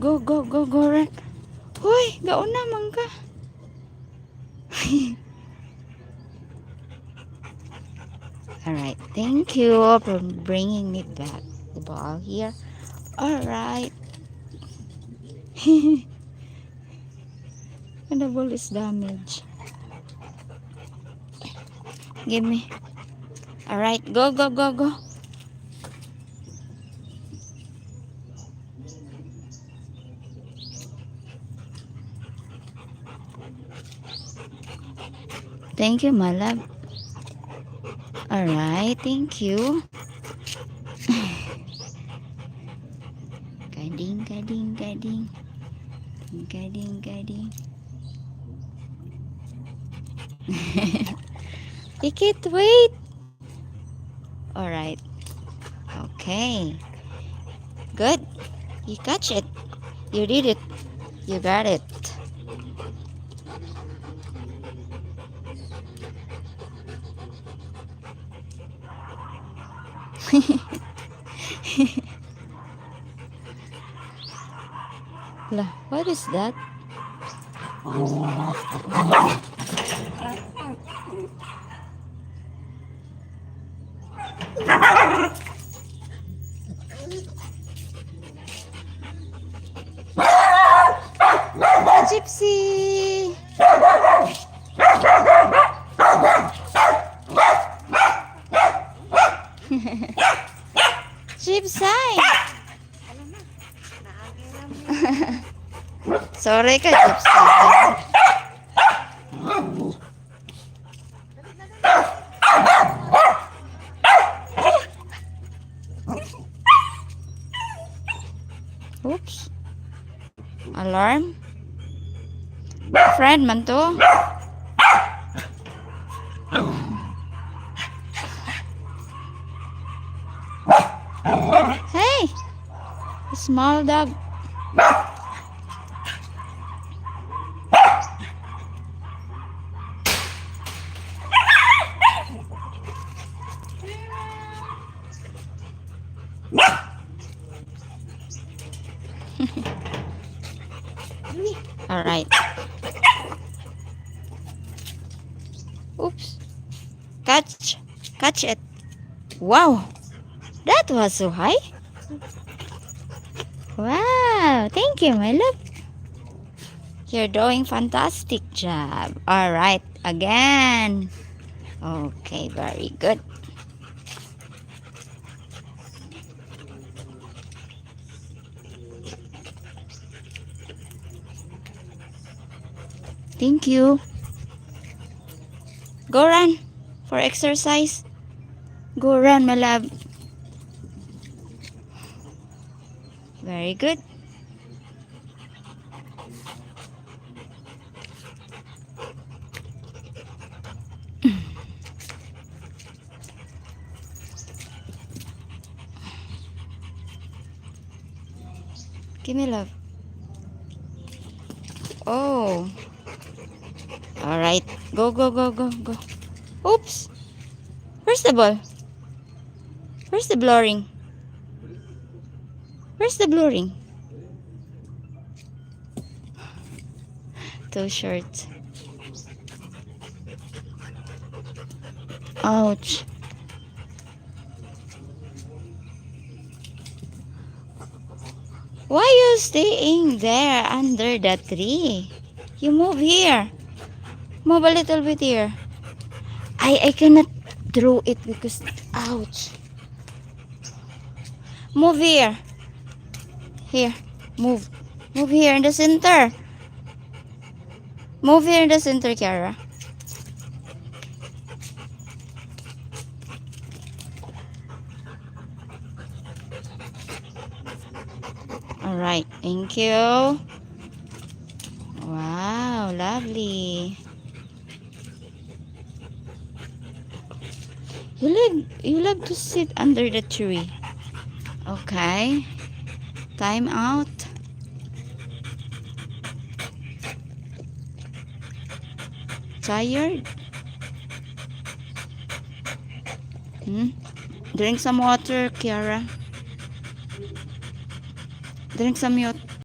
Go, go, go, go, run. Hoy, gauna man ka. Alright, thank you for bringing me back the ball here. Alright. And the ball is damaged. Give me. Alright, go, go, go, go. Thank you, my love. Alright, thank you. Gading, gading, gading. Gading, gading. Ikit, wait. Alright. Okay. Good. You catch it. You did it. You got it. La, what is that? Gypsy! Gypsy! Sorry ka, Gypsy. Oops. Alarm? Friend man to. Hey! Small dog. All right. Oops. Catch it. Wow. That was so high. Wow. Thank you, my love. You're doing fantastic job. All right. Again. Okay, very good. Thank you. Go run for exercise. Go run, my love. Very good. Give me love. Oh. All right. Go, go, go, go, go. Oops. Where's the ball? Where's the blurring? Where's the blurring? Too short. Ouch. Why you staying there under the tree? You move here. Move a little bit here. I cannot throw it because ouch. Move here. Here. Move. Move here in the center. Move here in the center, Kiara. Alright, thank you. Wow, lovely. You love to sit under the tree. Okay. Time out. Tired? Drink some water, Kiara. Drink some